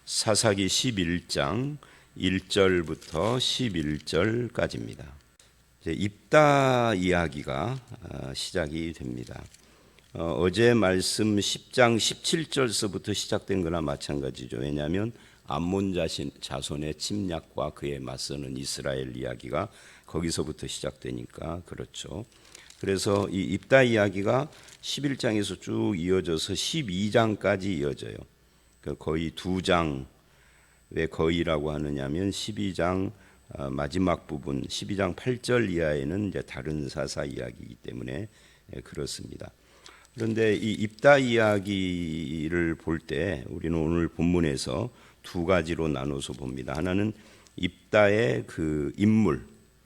사사기 11장 1절부터 11절까지입니다. 입다 이야기가 시작이 됩니다. 어제 말씀 10장 17절서부터 시작된 거나 마찬가지죠. 왜냐하면 암몬 자손의 침략과 그에 맞서는 이스라엘 이야기가 거기서부터 시작되니까 그렇죠. 그래서 이 입다 이야기가 11장에서 쭉 이어져서 12장까지 이어져요. 거의 두 장, 왜 거의라고 하느냐면 12장 마지막 부분 12장 8절 이하에는 이제 다른 사사 이야기이기 때문에 그렇습니다. 그런데 이 입다 이야기를 볼 때 우리는 오늘 본문에서 두 가지로 나눠서 봅니다. 하나는 입다의 그 인물,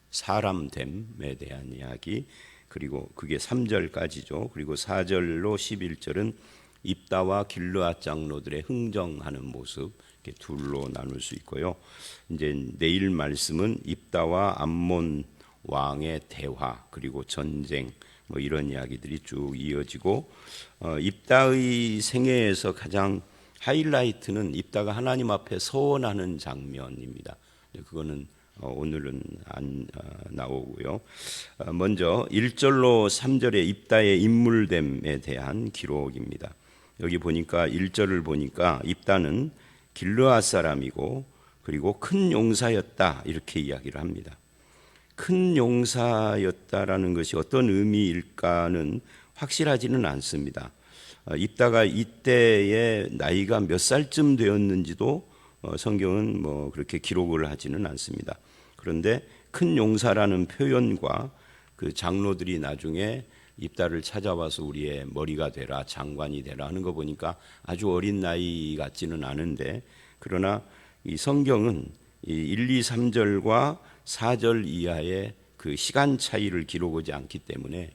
사람됨에 대한 이야기, 그리고 그게 3절까지죠. 그리고 4절로 11절은 입다와 길르앗 장로들의 흥정하는 모습, 이렇게 둘로 나눌 수 있고요. 이제 내일 말씀은 입다와 암몬 왕의 대화, 그리고 전쟁, 뭐 이런 이야기들이 쭉 이어지고, 입다의 생애에서 가장 하이라이트는 입다가 하나님 앞에 서원하는 장면입니다. 그거는 오늘은 안 나오고요. 먼저 1절로 3절의 입다의 인물됨에 대한 기록입니다. 여기 보니까 1절을 보니까 입다는 길르앗 사람이고 그리고 큰 용사였다 이렇게 이야기를 합니다. 큰 용사였다라는 것이 어떤 의미일까는 확실하지는 않습니다. 입다가 이때의 나이가 몇 살쯤 되었는지도 성경은 뭐 그렇게 기록을 하지는 않습니다. 그런데 큰 용사라는 표현과 그 장로들이 나중에 입다를 찾아와서 우리의 머리가 되라, 장관이 되라 하는 거 보니까 아주 어린 나이 같지는 않은데, 그러나 이 성경은 이 1, 2, 3절과 4절 이하의 그 시간 차이를 기록하지 않기 때문에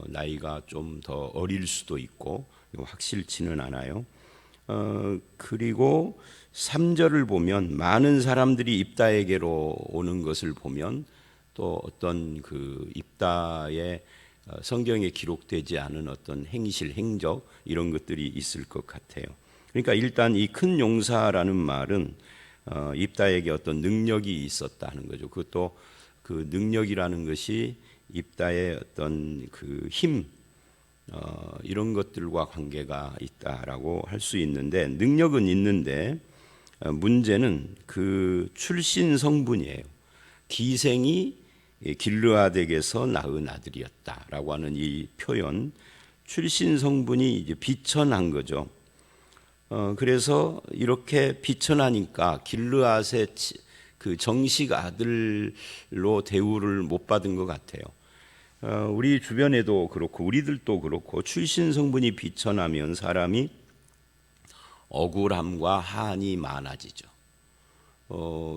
나이가 좀 더 어릴 수도 있고 확실치는 않아요. 그리고 3절을 보면 많은 사람들이 입다에게로 오는 것을 보면 또 어떤 그 입다의 성경에 기록되지 않은 어떤 행실, 행적 이런 것들이 있을 것 같아요. 그러니까 일단 이 큰 용사라는 말은 입다에게 어떤 능력이 있었다는 거죠. 그것도 그 능력이라는 것이 입다의 어떤 그 힘, 이런 것들과 관계가 있다라고 할 수 있는데, 능력은 있는데 문제는 그 출신 성분이에요. 기생이 길르앗에게서 낳은 아들이었다라고 하는 이 표현, 출신 성분이 이제 비천한 거죠. 그래서 이렇게 비천하니까 길르앗의 그 정식 아들로 대우를 못 받은 것 같아요. 우리 주변에도 그렇고 우리들도 그렇고 출신 성분이 비천하면 사람이 억울함과 한이 많아지죠.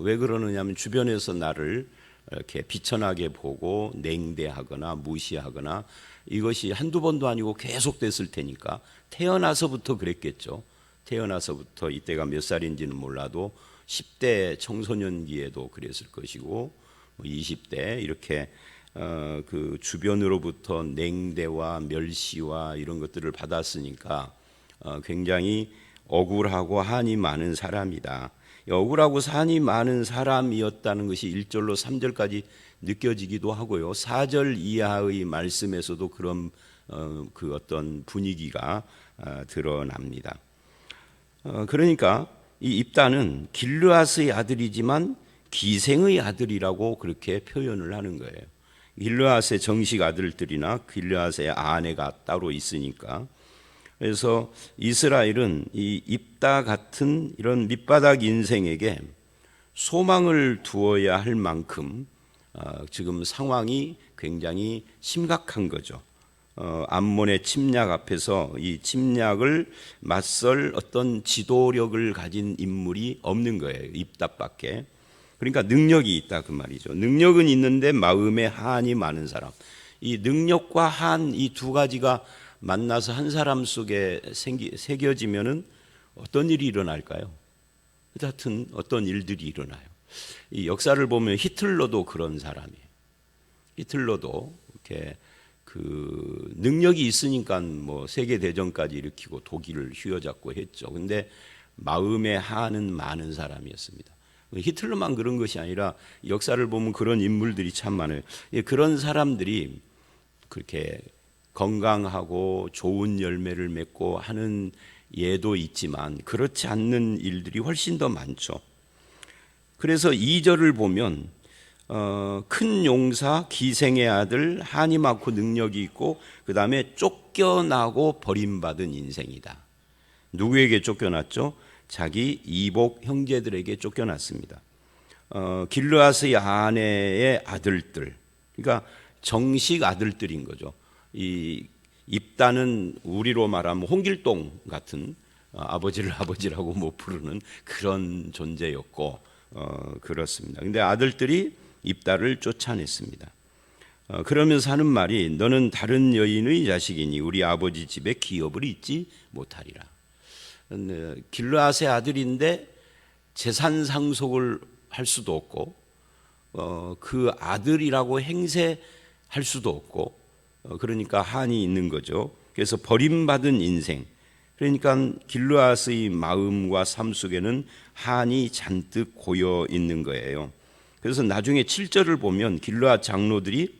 왜 그러느냐면 주변에서 나를 이렇게 비천하게 보고 냉대하거나 무시하거나 이것이 한두 번도 아니고 계속됐을 테니까 태어나서부터 그랬겠죠. 태어나서부터 이때가 몇 살인지는 몰라도 10대 청소년기에도 그랬을 것이고 20대 이렇게 그 주변으로부터 냉대와 멸시와 이런 것들을 받았으니까 굉장히 억울하고 한이 많은 사람이다. 억울하고 한이 많은 사람이었다는 것이 1절로 3절까지 느껴지기도 하고요. 4절 이하의 말씀에서도 그런 그 어떤 분위기가 드러납니다. 그러니까 이 입다는 길르앗의 아들이지만 기생의 아들이라고 그렇게 표현을 하는 거예요. 길르앗의 정식 아들들이나 길르앗의 아내가 따로 있으니까. 그래서 이스라엘은 이 입다 같은 이런 밑바닥 인생에게 소망을 두어야 할 만큼 지금 상황이 굉장히 심각한 거죠. 암몬의 침략 앞에서 이 침략을 맞설 어떤 지도력을 가진 인물이 없는 거예요. 입다밖에. 그러니까 능력이 있다 그 말이죠. 능력은 있는데 마음에 한이 많은 사람. 이 능력과 한 이 두 가지가 만나서 한 사람 속에 새겨지면은 어떤 일이 일어날까요? 하여튼 어떤 일들이 일어나요. 이 역사를 보면 히틀러도 그런 사람이에요. 히틀러도 이렇게 그 능력이 있으니까 뭐 세계 대전까지 일으키고 독일을 휘어잡고 했죠. 근데 마음에 한은 많은 사람이었습니다. 히틀러만 그런 것이 아니라 역사를 보면 그런 인물들이 참 많아요. 그런 사람들이 그렇게 건강하고 좋은 열매를 맺고 하는 예도 있지만 그렇지 않는 일들이 훨씬 더 많죠. 그래서 2절을 보면 큰 용사 기생의 아들 한이 많고 능력이 있고 그 다음에 쫓겨나고 버림받은 인생이다. 누구에게 쫓겨났죠? 자기 이복 형제들에게 쫓겨났습니다. 길르앗의 아내의 아들들, 그러니까 정식 아들들인 거죠. 이 입다는 우리로 말하면 홍길동 같은 아버지를 아버지라고 못 부르는 그런 존재였고 그렇습니다. 근데 아들들이 입다를 쫓아냈습니다. 그러면서 하는 말이 너는 다른 여인의 자식이니 우리 아버지 집에 기업을 잊지 못하리라. 길르앗의 아들인데 재산 상속을 할 수도 없고 그 아들이라고 행세할 수도 없고 그러니까 한이 있는 거죠. 그래서 버림받은 인생. 그러니까 길르앗의 마음과 삶 속에는 한이 잔뜩 고여 있는 거예요. 그래서 나중에 7절을 보면 길르앗 장로들이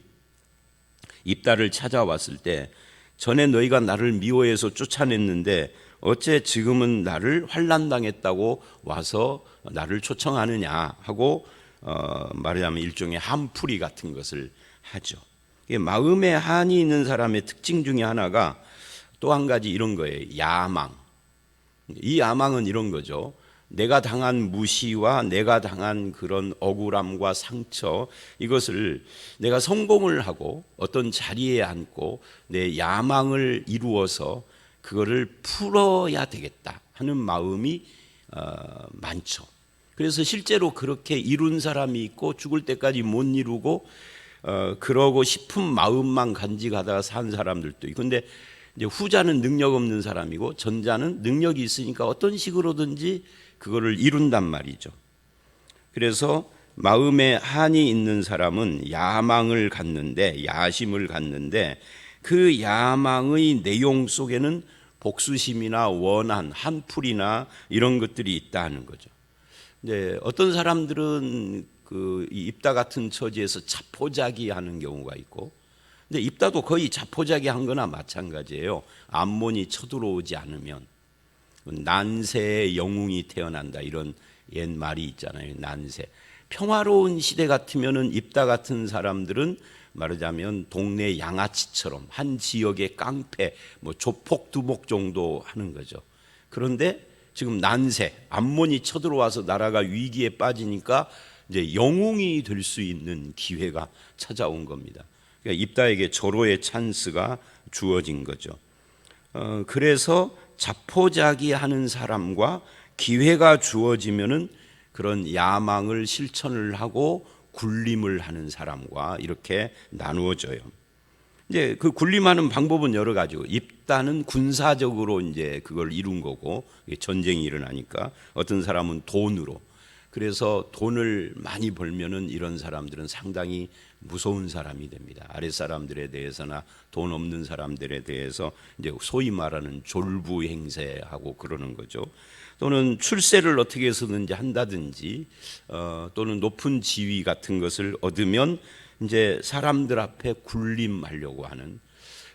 입다를 찾아왔을 때 전에 너희가 나를 미워해서 쫓아냈는데 어째 지금은 나를 환난당했다고 와서 나를 초청하느냐 하고 말하자면 일종의 한풀이 같은 것을 하죠. 마음에 한이 있는 사람의 특징 중에 하나가 또 한 가지 이런 거예요. 야망. 이 야망은 이런 거죠. 내가 당한 무시와 내가 당한 그런 억울함과 상처, 이것을 내가 성공을 하고 어떤 자리에 앉고 내 야망을 이루어서 그거를 풀어야 되겠다 하는 마음이 많죠. 그래서 실제로 그렇게 이룬 사람이 있고 죽을 때까지 못 이루고 그러고 싶은 마음만 간직하다가 산 사람들도 있고, 근데 이제 후자는 능력 없는 사람이고 전자는 능력이 있으니까 어떤 식으로든지 그거를 이룬단 말이죠. 그래서 마음에 한이 있는 사람은 야망을 갖는데, 야심을 갖는데 그 야망의 내용 속에는 복수심이나 원한, 한풀이나 이런 것들이 있다 하는 거죠. 근데 어떤 사람들은 그 입다 같은 처지에서 자포자기 하는 경우가 있고, 근데 입다도 거의 자포자기 한 거나 마찬가지예요. 암몬이 쳐들어오지 않으면 난세의 영웅이 태어난다, 이런 옛 말이 있잖아요. 난세. 평화로운 시대 같으면은 입다 같은 사람들은 말하자면 동네 양아치처럼 한 지역의 깡패, 뭐 조폭 두목 정도 하는 거죠. 그런데 지금 난세, 암몬이 쳐들어와서 나라가 위기에 빠지니까 이제 영웅이 될 수 있는 기회가 찾아온 겁니다. 그러니까 입다에게 절호의 찬스가 주어진 거죠. 그래서 자포자기하는 사람과 기회가 주어지면은 그런 야망을 실천을 하고 굴림을 하는 사람과 이렇게 나누어져요. 이제 그 굴림하는 방법은 여러 가지고, 입다는 군사적으로 이제 그걸 이룬 거고, 전쟁이 일어나니까 어떤 사람은 돈으로. 그래서 돈을 많이 벌면은 이런 사람들은 상당히 무서운 사람이 됩니다. 아랫 사람들에 대해서나 돈 없는 사람들에 대해서 이제 소위 말하는 졸부 행세하고 그러는 거죠. 또는 출세를 어떻게 해서든지 한다든지 또는 높은 지위 같은 것을 얻으면 이제 사람들 앞에 군림하려고 하는,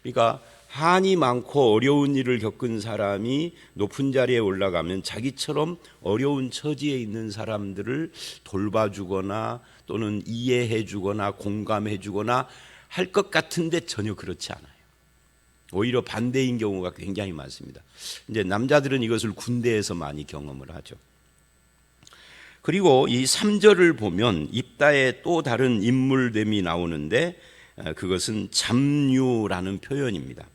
그러니까 한이 많고 어려운 일을 겪은 사람이 높은 자리에 올라가면 자기처럼 어려운 처지에 있는 사람들을 돌봐주거나 또는 이해해주거나 공감해주거나 할 것 같은데 전혀 그렇지 않아요. 오히려 반대인 경우가 굉장히 많습니다. 이제 남자들은 이것을 군대에서 많이 경험을 하죠. 그리고 이 3절을 보면 입다의 또 다른 인물됨이 나오는데 그것은 잡류라는 표현입니다.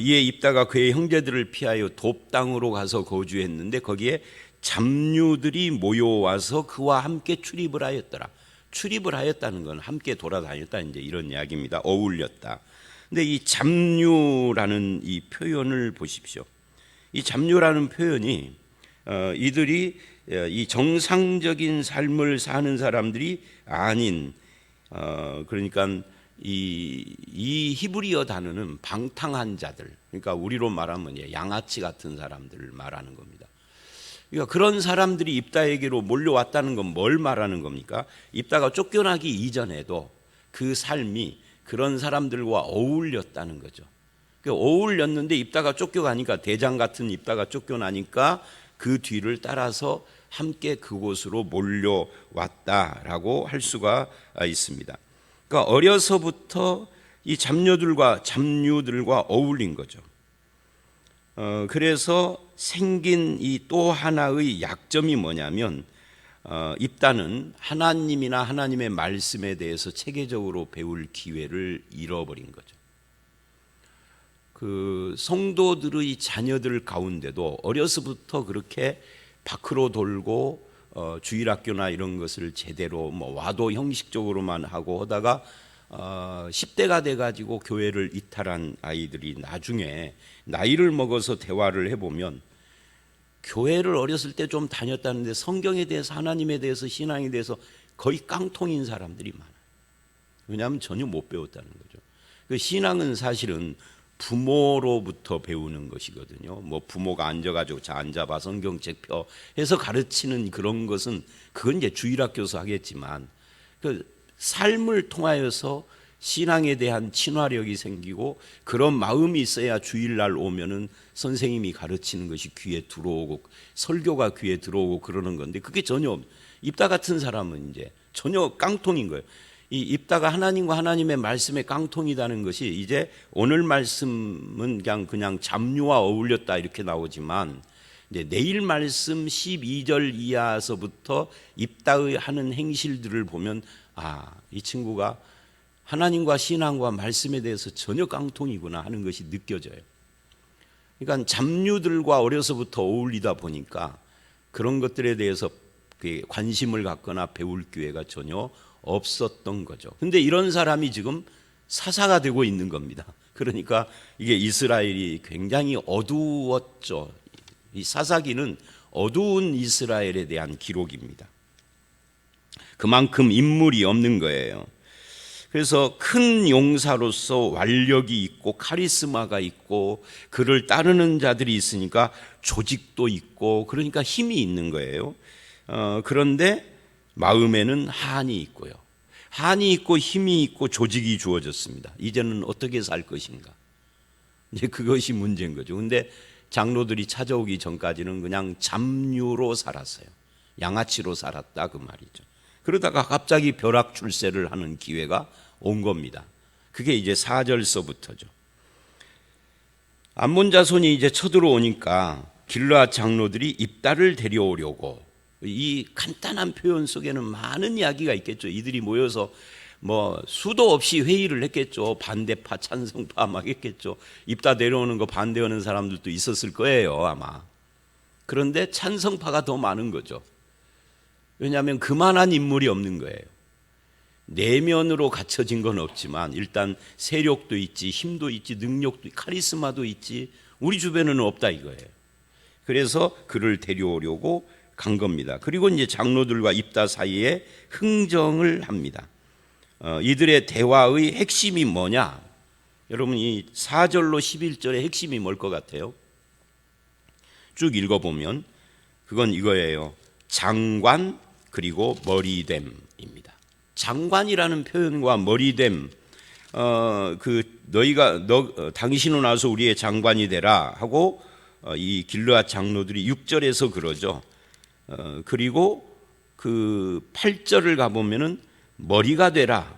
이에 입다가 그의 형제들을 피하여 돕 땅으로 가서 거주했는데 거기에 잡류들이 모여와서 그와 함께 출입을 하였더라. 출입을 하였다는 건 함께 돌아다녔다, 이제 이런 이야기입니다. 어울렸다. 근데 이 잡류라는 이 표현을 보십시오. 이 잡류라는 표현이 이들이 이 정상적인 삶을 사는 사람들이 아닌, 그러니까 이 히브리어 단어는 방탕한 자들, 그러니까 우리로 말하면 양아치 같은 사람들을 말하는 겁니다. 그러니까 그런 사람들이 입다에게로 몰려왔다는 건 뭘 말하는 겁니까? 입다가 쫓겨나기 이전에도 그 삶이 그런 사람들과 어울렸다는 거죠. 어울렸는데 입다가 쫓겨가니까, 대장 같은 입다가 쫓겨나니까 그 뒤를 따라서 함께 그곳으로 몰려왔다라고 할 수가 있습니다. 그러니까 어려서부터 이 잡류들과 어울린 거죠. 그래서 생긴 이 또 하나의 약점이 뭐냐면, 입다는 하나님이나 하나님의 말씀에 대해서 체계적으로 배울 기회를 잃어버린 거죠. 그 성도들의 자녀들 가운데도 어려서부터 그렇게 밖으로 돌고 주일학교나 이런 것을 제대로 와도 형식적으로만 하고 하다가 10대가 돼가지고 교회를 이탈한 아이들이 나중에 나이를 먹어서 대화를 해보면 교회를 어렸을 때 좀 다녔다는데 성경에 대해서, 하나님에 대해서, 신앙에 대해서 거의 깡통인 사람들이 많아요. 왜냐하면 전혀 못 배웠다는 거죠. 그 신앙은 사실은 부모로부터 배우는 것이거든요. 뭐 부모가 앉아가지고 자 앉아봐 성경책 펴 해서 가르치는 그런 것은, 그건 이제 주일학교에서 하겠지만, 그 삶을 통하여서 신앙에 대한 친화력이 생기고 그런 마음이 있어야 주일날 오면은 선생님이 가르치는 것이 귀에 들어오고 설교가 귀에 들어오고 그러는 건데, 그게 전혀 입다 같은 사람은 이제 전혀 깡통인 거예요. 이 입다가 하나님과 하나님의 말씀에 깡통이라는 것이, 이제 오늘 말씀은 그냥 잡류와 어울렸다 이렇게 나오지만, 이제 내일 말씀 12절 이하서부터 입다의 하는 행실들을 보면 이 친구가 하나님과 신앙과 말씀에 대해서 전혀 깡통이구나 하는 것이 느껴져요. 그러니까 잡류들과 어려서부터 어울리다 보니까 그런 것들에 대해서 관심을 갖거나 배울 기회가 전혀 없었던 거죠. 근데 이런 사람이 지금 사사가 되고 있는 겁니다. 그러니까 이게 이스라엘이 굉장히 어두웠죠. 이 사사기는 어두운 이스라엘에 대한 기록입니다. 그만큼 인물이 없는 거예요. 그래서 큰 용사로서 완력이 있고 카리스마가 있고 그를 따르는 자들이 있으니까 조직도 있고, 그러니까 힘이 있는 거예요. 그런데 마음에는 한이 있고요. 한이 있고 힘이 있고 조직이 주어졌습니다. 이제는 어떻게 살 것인가? 이제 그것이 문제인 거죠. 근데 장로들이 찾아오기 전까지는 그냥 잡류로 살았어요. 양아치로 살았다 그 말이죠. 그러다가 갑자기 벼락 출세를 하는 기회가 온 겁니다. 그게 이제 4절서부터죠. 암몬 자손이 이제 쳐들어오니까 길르앗 장로들이 입다를 데려오려고, 이 간단한 표현 속에는 많은 이야기가 있겠죠. 이들이 모여서 뭐 수도 없이 회의를 했겠죠. 반대파, 찬성파 막 했겠죠. 입다 데려오는 거 반대하는 사람들도 있었을 거예요, 아마. 그런데 찬성파가 더 많은 거죠. 왜냐하면 그만한 인물이 없는 거예요. 내면으로 갖춰진 건 없지만 일단 세력도 있지, 힘도 있지, 능력도 있지, 카리스마도 있지, 우리 주변에는 없다 이거예요. 그래서 그를 데려오려고 간 겁니다. 그리고 이제 장로들과 입다 사이에 흥정을 합니다. 이들의 대화의 핵심이 뭐냐? 여러분 이 4절로 11절의 핵심이 뭘 것 같아요? 쭉 읽어보면 그건 이거예요. 장관 그리고 머리됨입니다. 장관이라는 표현과 머리됨, 당신은 와서 우리의 장관이 되라 하고 이 길르앗 장로들이 6절에서 그러죠. 그리고 그 8절을 가보면은 머리가 되라.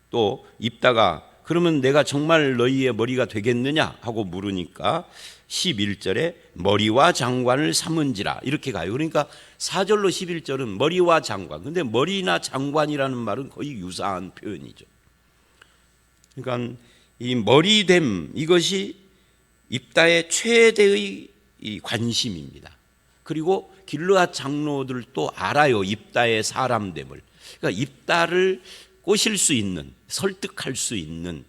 또 입다가 그러면 내가 정말 너희의 머리가 되겠느냐 하고 물으니까 11절에 머리와 장관을 삼은지라 이렇게 가요. 그러니까 4절로 11절은 머리와 장관. 근데 머리나 장관이라는 말은 거의 유사한 표현이죠. 그러니까 이 머리됨, 이것이 입다의 최대의 이 관심입니다. 그리고 길르앗 장로들도 알아요. 입다의 사람됨을. 그러니까 입다를 꼬실 수 있는, 설득할 수 있는,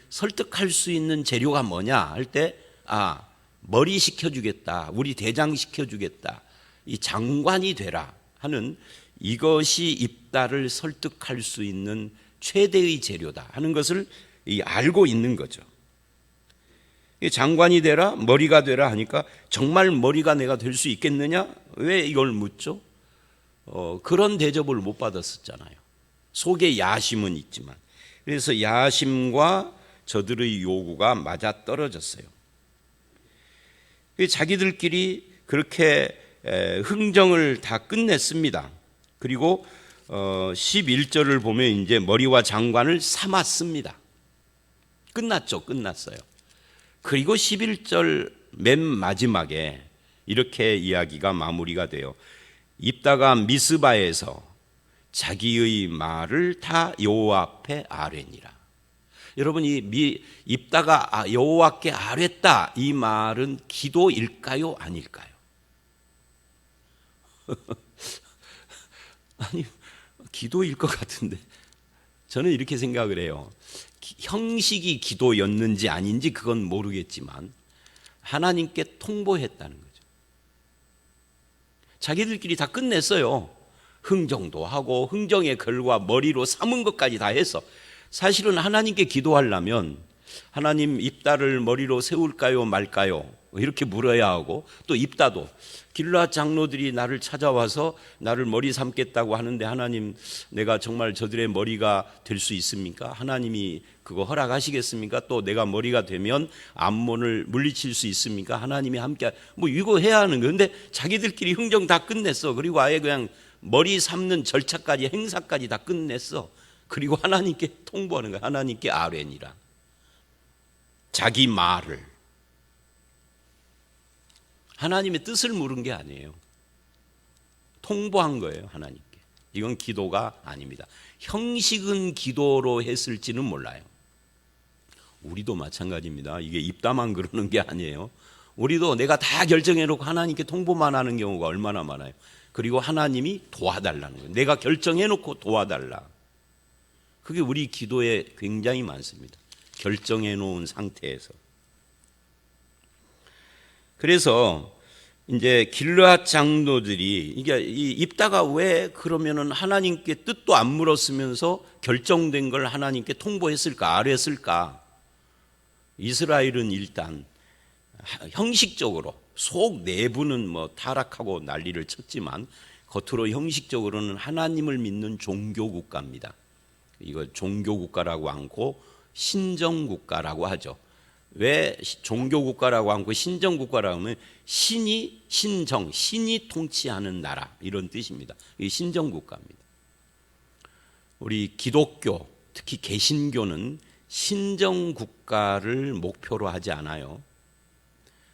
설득할 수 있는 재료가 뭐냐 할 때, 머리 시켜주겠다, 우리 대장 시켜주겠다, 이 장관이 되라 하는 이것이 입다를 설득할 수 있는 최대의 재료다 하는 것을 알고 있는 거죠. 장관이 되라, 머리가 되라 하니까 정말 머리가 내가 될 수 있겠느냐? 왜 이걸 묻죠? 그런 대접을 못 받았었잖아요. 속에 야심은 있지만. 그래서 야심과 저들의 요구가 맞아 떨어졌어요. 자기들끼리 그렇게 흥정을 다 끝냈습니다. 그리고 11절을 보면 이제 머리와 장관을 삼았습니다. 끝났어요. 그리고 11절 맨 마지막에 이렇게 이야기가 마무리가 돼요. 입다가 미스바에서 자기의 말을 다 여호와 앞에 아뢰니라. 여러분, 입다가 여호와께 아뢰다, 이 말은 기도일까요, 아닐까요? 아니, 기도일 것 같은데 저는 이렇게 생각을 해요. 형식이 기도였는지 아닌지 그건 모르겠지만 하나님께 통보했다는 거죠. 자기들끼리 다 끝냈어요. 흥정도 하고 흥정의 결과 머리로 삼은 것까지 다 했어. 사실은 하나님께 기도하려면 하나님, 입다를 머리로 세울까요 말까요? 이렇게 물어야 하고, 또 입다도 길르앗 장로들이 나를 찾아와서 나를 머리 삼겠다고 하는데 하나님, 내가 정말 저들의 머리가 될 수 있습니까? 하나님이 그거 허락하시겠습니까? 또 내가 머리가 되면 암몬을 물리칠 수 있습니까? 하나님이 함께, 뭐 이거 해야 하는 거예요. 근데 자기들끼리 흥정 다 끝냈어. 그리고 아예 그냥 머리 삼는 절차까지, 행사까지 다 끝냈어. 그리고 하나님께 통보하는 거야. 하나님께 아뢰니라. 자기 말을, 하나님의 뜻을 물은 게 아니에요. 통보한 거예요, 하나님께. 이건 기도가 아닙니다. 형식은 기도로 했을지는 몰라요. 우리도 마찬가지입니다. 이게 입다만 그러는 게 아니에요. 우리도 내가 다 결정해놓고 하나님께 통보만 하는 경우가 얼마나 많아요. 그리고 하나님이 도와달라는 거예요. 내가 결정해놓고 도와달라. 그게 우리 기도에 굉장히 많습니다. 결정해놓은 상태에서. 그래서 이제 길르앗 장로들이, 이게 입다가 왜 그러면은 하나님께 뜻도 안 물었으면서 결정된 걸 하나님께 통보했을까, 아뢰었을까? 이스라엘은 일단 형식적으로, 속 내부는 뭐 타락하고 난리를 쳤지만 겉으로 형식적으로는 하나님을 믿는 종교 국가입니다. 이거 종교 국가라고 않고 신정 국가라고 하죠. 왜 종교 국가라고 하고 신정 국가라고 하면 신이 신정, 신이 통치하는 나라, 이런 뜻입니다. 이 신정 국가입니다. 우리 기독교, 특히 개신교는 신정 국가를 목표로 하지 않아요.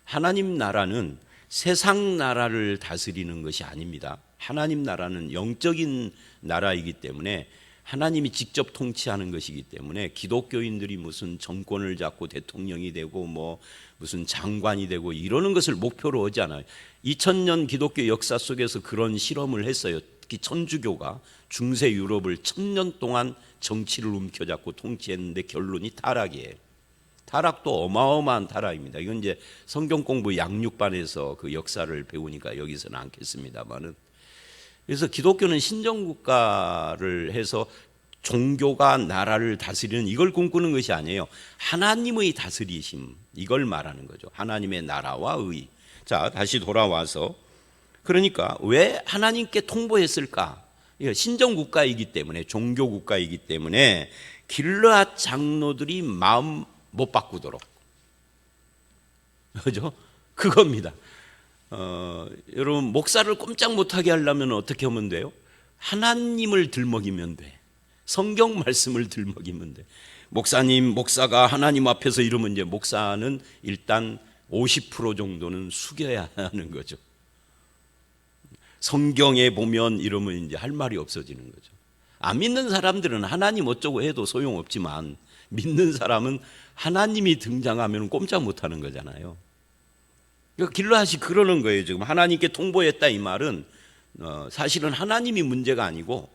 하나님 나라는 세상 나라를 다스리는 것이 아닙니다. 하나님 나라는 영적인 나라이기 때문에 하나님이 직접 통치하는 것이기 때문에 기독교인들이 무슨 정권을 잡고 대통령이 되고 뭐 무슨 장관이 되고 이러는 것을 목표로 하지 않아요. 2000년 기독교 역사 속에서 그런 실험을 했어요. 특히 천주교가 중세 유럽을 1000년 동안 정치를 움켜잡고 통치했는데 결론이 타락이에요. 타락도 어마어마한 타락입니다. 이건 이제 성경 공부 양육반에서 그 역사를 배우니까 여기서는 않겠습니다만은. 그래서 기독교는 신정국가를 해서 종교가 나라를 다스리는 이걸 꿈꾸는 것이 아니에요. 하나님의 다스리심, 이걸 말하는 거죠. 하나님의 나라와 의. 자, 다시 돌아와서, 그러니까 왜 하나님께 통보했을까? 신정국가이기 때문에, 종교국가이기 때문에 길르앗 장로들이 마음 못 바꾸도록, 그죠? 그겁니다. 여러분, 목사를 꼼짝 못하게 하려면 어떻게 하면 돼요? 하나님을 들먹이면 돼. 성경 말씀을 들먹이면 돼. 목사가 하나님 앞에서 이러면 이제 목사는 일단 50% 정도는 숙여야 하는 거죠. 성경에 보면 이러면 이제 할 말이 없어지는 거죠. 안 믿는 사람들은 하나님 어쩌고 해도 소용없지만 믿는 사람은 하나님이 등장하면 꼼짝 못하는 거잖아요. 그러니까 길르앗이 그러는 거예요. 지금 하나님께 통보했다, 이 말은 사실은 하나님이 문제가 아니고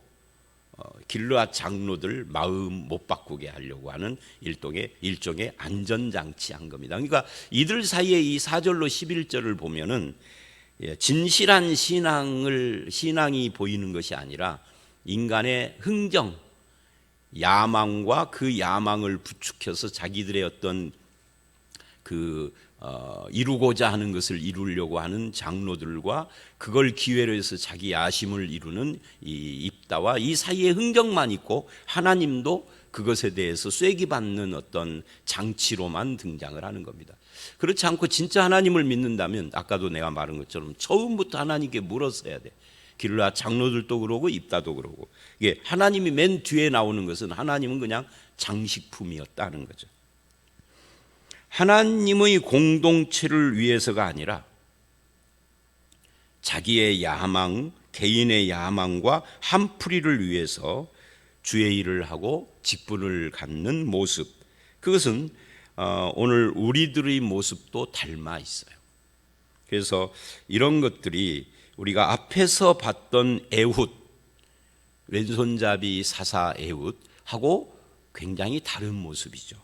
길르앗 장로들 마음 못 바꾸게 하려고 하는 일종의 안전장치한 겁니다. 그러니까 이들 사이에 이 4절로 11절을 보면은 진실한 신앙이 보이는 것이 아니라 인간의 흥정, 야망과 그 야망을 부추겨서 자기들의 어떤 이루고자 하는 것을 이루려고 하는 장로들과 그걸 기회로 해서 자기 야심을 이루는 이 입다와 이 사이에 흥정만 있고 하나님도 그것에 대해서 쐐기받는 어떤 장치로만 등장을 하는 겁니다. 그렇지 않고 진짜 하나님을 믿는다면 아까도 내가 말한 것처럼 처음부터 하나님께 물었어야 돼. 길라 장로들도 그러고 입다도 그러고. 이게 하나님이 맨 뒤에 나오는 것은 하나님은 그냥 장식품이었다는 거죠. 하나님의 공동체를 위해서가 아니라 자기의 야망, 개인의 야망과 한풀이를 위해서 주의 일을 하고 직분을 갖는 모습, 그것은 오늘 우리들의 모습도 닮아 있어요. 그래서 이런 것들이 우리가 앞에서 봤던 에훗, 왼손잡이 사사 에훗하고 굉장히 다른 모습이죠.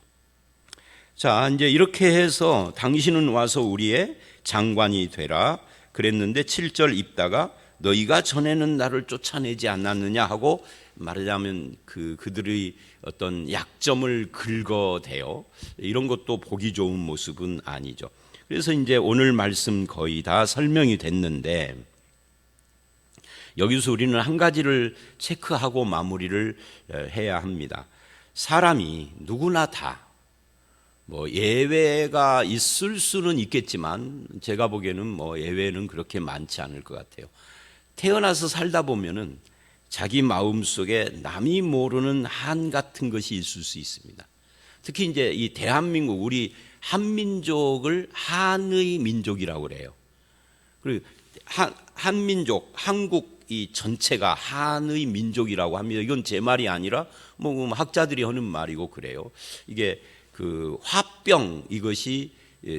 자, 이제 이렇게 해서 당신은 와서 우리의 장관이 되라 그랬는데 7절 입다가 너희가 전에는 나를 쫓아내지 않았느냐 하고 말하자면 그들의 어떤 약점을 긁어대요. 이런 것도 보기 좋은 모습은 아니죠. 그래서 이제 오늘 말씀 거의 다 설명이 됐는데 여기서 우리는 한 가지를 체크하고 마무리를 해야 합니다. 사람이 누구나 다 예외가 있을 수는 있겠지만 제가 보기에는 예외는 그렇게 많지 않을 것 같아요. 태어나서 살다 보면은 자기 마음속에 남이 모르는 한 같은 것이 있을 수 있습니다. 특히 이제 이 대한민국 우리 한민족을 한의 민족이라고 그래요. 그리고 한민족, 한국 이 전체가 한의 민족이라고 합니다. 이건 제 말이 아니라 학자들이 하는 말이고 그래요. 이게 화병 이것이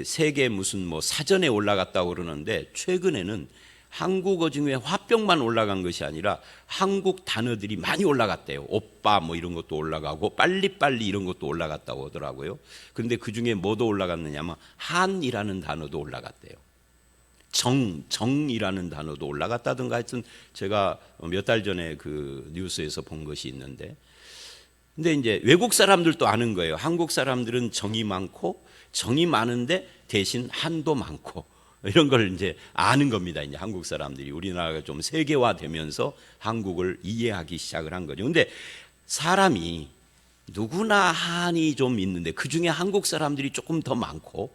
세계 무슨 사전에 올라갔다고 그러는데 최근에는 한국어 중에 화병만 올라간 것이 아니라 한국 단어들이 많이 올라갔대요. 오빠 이런 것도 올라가고 빨리빨리 이런 것도 올라갔다고 하더라고요. 그런데 그 중에 뭐도 올라갔느냐면 한이라는 단어도 올라갔대요. 정이라는 단어도 올라갔다든가 하여튼 제가 몇 달 전에 그 뉴스에서 본 것이 있는데 근데 이제 외국 사람들도 아는 거예요. 한국 사람들은 정이 많고 정이 많은데 대신 한도 많고 이런 걸 이제 아는 겁니다. 이제 한국 사람들이 우리나라가 좀 세계화되면서 한국을 이해하기 시작을 한 거죠. 근데 사람이 누구나 한이 좀 있는데 그 중에 한국 사람들이 조금 더 많고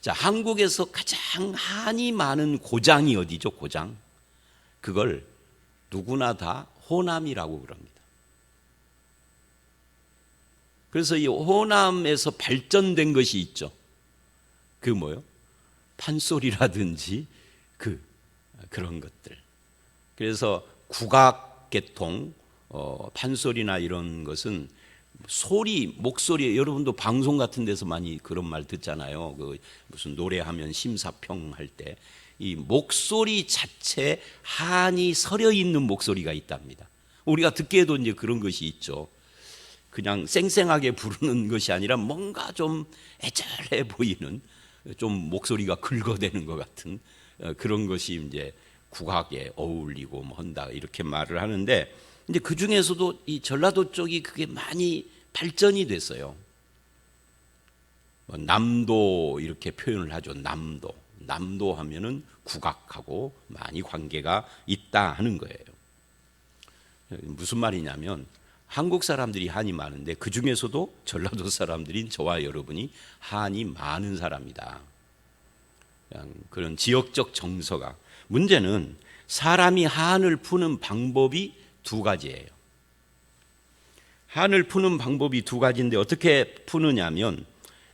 자, 한국에서 가장 한이 많은 고장이 어디죠? 고장. 그걸 누구나 다 호남이라고 그럽니다. 그래서 이 호남에서 발전된 것이 있죠. 그 뭐요? 판소리라든지 그런 것들. 그래서 국악계통, 판소리나 이런 것은 목소리, 여러분도 방송 같은 데서 많이 그런 말 듣잖아요. 무슨 노래하면 심사평 할 때. 이 목소리 자체 한이 서려 있는 목소리가 있답니다. 우리가 듣기에도 이제 그런 것이 있죠. 그냥 쌩쌩하게 부르는 것이 아니라 뭔가 좀 애절해 보이는 좀 목소리가 긁어대는 것 같은 그런 것이 이제 국악에 어울리고 한다 이렇게 말을 하는데 이제 그 중에서도 이 전라도 쪽이 그게 많이 발전이 됐어요. 남도 이렇게 표현을 하죠. 남도 하면은 국악하고 많이 관계가 있다 하는 거예요. 무슨 말이냐면 한국 사람들이 한이 많은데 그 중에서도 전라도 사람들인 저와 여러분이 한이 많은 사람이다. 그런 지역적 정서가. 문제는 사람이 한을 푸는 방법이 두 가지예요. 한을 푸는 방법이 두 가지인데 어떻게 푸느냐면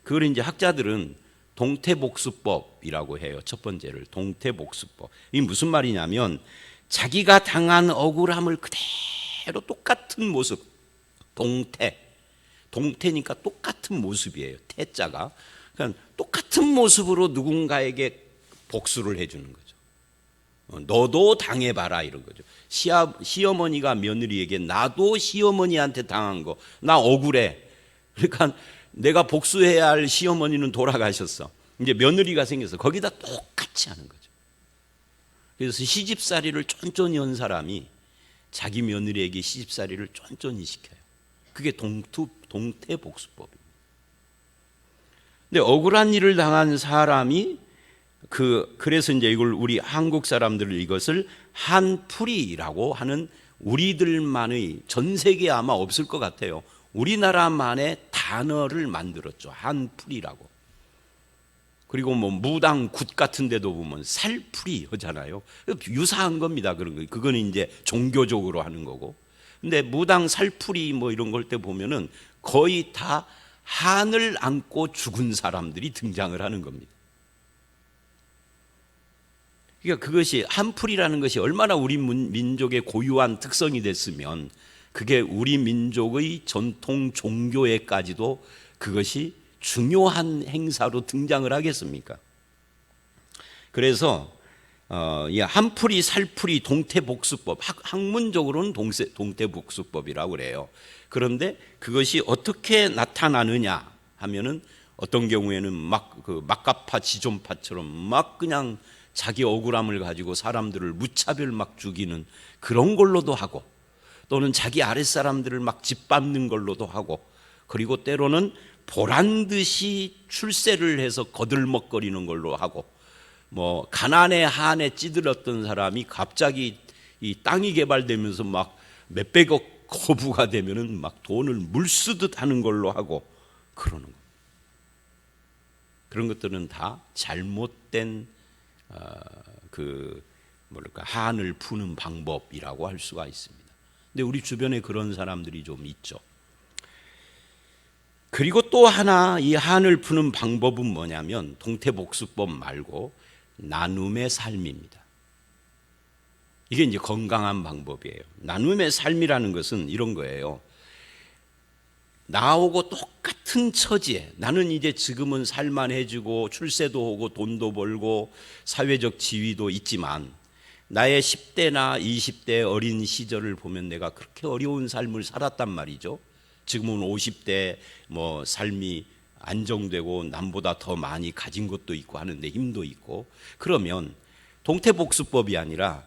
그걸 이제 학자들은 동태복수법이라고 해요. 첫 번째를 동태복수법. 이게 무슨 말이냐면 자기가 당한 억울함을 그대로 똑같은 모습, 동태니까 똑같은 모습이에요. 태자가. 그러니까 똑같은 모습으로 누군가에게 복수를 해주는 거죠. 너도 당해봐라 이런 거죠. 시어머니가 며느리에게 나도 시어머니한테 당한 거 나 억울해. 그러니까 내가 복수해야 할 시어머니는 돌아가셨어. 이제 며느리가 생겨서 거기다 똑같이 하는 거죠. 그래서 시집살이를 쫀쫀히 한 사람이 자기 며느리에게 시집살이를 쫀쫀히 시켜요. 그게 동태복수법입니다. 근데 억울한 일을 당한 사람이 그래서 이제 이걸 우리 한국 사람들은 이것을 한풀이라고 하는 우리들만의, 전 세계에 아마 없을 것 같아요. 우리나라만의 단어를 만들었죠. 한풀이라고. 그리고 뭐 무당 굿 같은 데도 보면 살풀이 하잖아요. 유사한 겁니다. 그런 거. 그거는 이제 종교적으로 하는 거고. 근데 무당 살풀이 뭐 이런 걸 때 보면은 거의 다 한을 안고 죽은 사람들이 등장을 하는 겁니다. 그러니까 그것이 한풀이라는 것이 얼마나 우리 민족의 고유한 특성이 됐으면 그게 우리 민족의 전통 종교에까지도 그것이 중요한 행사로 등장을 하겠습니까? 그래서 이 한풀이, 살풀이, 동태복수법, 학문적으로는 동태복수법이라고 그래요. 그런데 그것이 어떻게 나타나느냐 하면은 어떤 경우에는 막 그 막가파 지존파처럼 막 그냥 자기 억울함을 가지고 사람들을 무차별 막 죽이는 그런 걸로도 하고, 또는 자기 아랫사람들을 막 짓밟는 걸로도 하고, 그리고 때로는 보란듯이 출세를 해서 거들먹거리는 걸로 하고, 뭐 가난에 한에 찌들었던 사람이 갑자기 이 땅이 개발되면서 막 몇백억 거부가 되면은 막 돈을 물쓰듯 하는 걸로 하고 그러는 거예요. 그런 것들은 다 잘못된 한을 푸는 방법이라고 할 수가 있습니다. 근데 우리 주변에 그런 사람들이 좀 있죠. 그리고 또 하나 이 한을 푸는 방법은 뭐냐면 동태복수법 말고 나눔의 삶입니다. 이게 이제 건강한 방법이에요. 나눔의 삶이라는 것은 이런 거예요. 나하고 똑같은 처지에, 나는 이제 지금은 살만해지고 출세도 하고 돈도 벌고 사회적 지위도 있지만 나의 10대나 20대 어린 시절을 보면 내가 그렇게 어려운 삶을 살았단 말이죠. 지금은 50대 뭐 삶이 안정되고 남보다 더 많이 가진 것도 있고 하는데 힘도 있고, 그러면 동태복수법이 아니라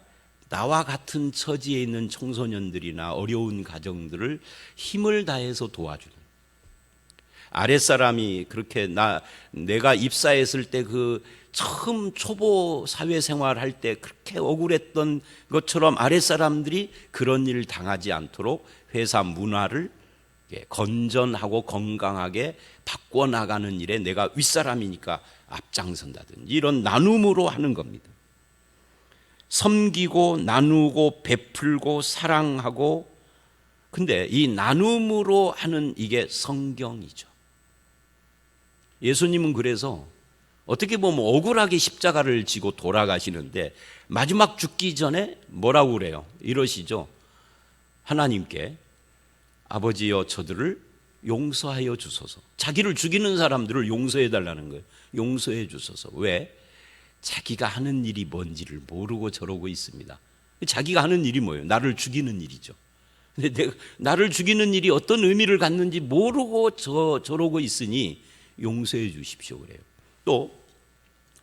나와 같은 처지에 있는 청소년들이나 어려운 가정들을 힘을 다해서 도와주는, 아랫사람이 그렇게 내가 입사했을 때 그 처음 초보 사회생활 할 때 그렇게 억울했던 것처럼 아랫사람들이 그런 일을 당하지 않도록 회사 문화를 건전하고 건강하게 바꿔나가는 일에 내가 윗사람이니까 앞장선다든지 이런 나눔으로 하는 겁니다. 섬기고 나누고 베풀고 사랑하고, 근데 이 나눔으로 하는 이게 성경이죠. 예수님은 그래서 어떻게 보면 억울하게 십자가를 지고 돌아가시는데 마지막 죽기 전에 뭐라고 그래요? 이러시죠. 하나님께 아버지여 저들을 용서하여 주소서. 자기를 죽이는 사람들을 용서해 달라는 거예요. 용서해 주소서. 왜? 자기가 하는 일이 뭔지를 모르고 저러고 있습니다. 자기가 하는 일이 뭐예요? 나를 죽이는 일이죠. 근데 나를 죽이는 일이 어떤 의미를 갖는지 모르고 저러고 있으니 용서해 주십시오 그래요. 또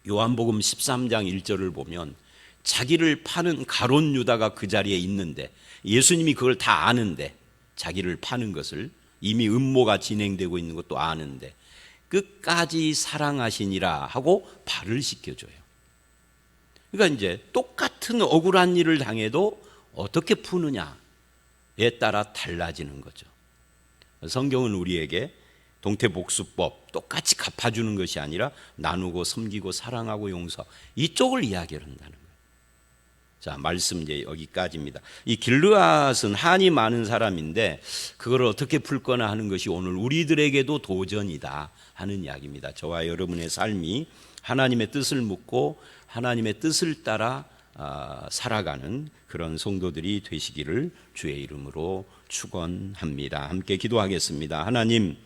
요한복음 13장 1절을 보면 자기를 파는 가룟 유다가 그 자리에 있는데 예수님이 그걸 다 아는데, 자기를 파는 것을 이미 음모가 진행되고 있는 것도 아는데 끝까지 사랑하시니라 하고 발을 씻겨줘요. 그러니까 이제 똑같은 억울한 일을 당해도 어떻게 푸느냐에 따라 달라지는 거죠. 성경은 우리에게 동태복수법, 똑같이 갚아주는 것이 아니라 나누고 섬기고 사랑하고 용서, 이쪽을 이야기를 한다는 거예요. 자, 말씀 이제 여기까지입니다. 이 길르앗은 한이 많은 사람인데 그걸 어떻게 풀 거나 하는 것이 오늘 우리들에게도 도전이다 하는 이야기입니다. 저와 여러분의 삶이 하나님의 뜻을 묻고 하나님의 뜻을 따라 살아가는 그런 성도들이 되시기를 주의 이름으로 축원합니다. 함께 기도하겠습니다. 하나님,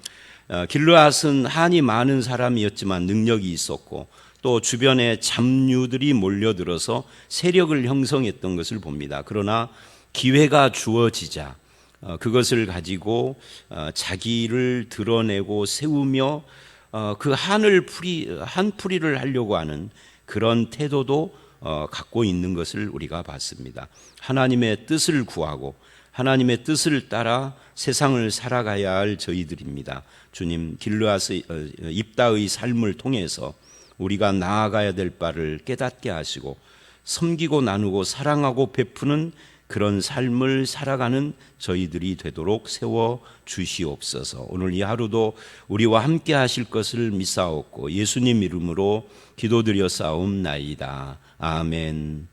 길르앗은 한이 많은 사람이었지만 능력이 있었고 또 주변에 잡류들이 몰려들어서 세력을 형성했던 것을 봅니다. 그러나 기회가 주어지자 그것을 가지고 자기를 드러내고 세우며 그 한풀이를 하려고 하는 그런 태도도 갖고 있는 것을 우리가 봤습니다. 하나님의 뜻을 구하고 하나님의 뜻을 따라 세상을 살아가야 할 저희들입니다. 주님, 입다의 삶을 통해서 우리가 나아가야 될 바를 깨닫게 하시고 섬기고 나누고 사랑하고 베푸는 그런 삶을 살아가는 저희들이 되도록 세워 주시옵소서. 오늘 이 하루도 우리와 함께 하실 것을 믿사옵고 예수님 이름으로 기도드려 싸움나이다. 아멘.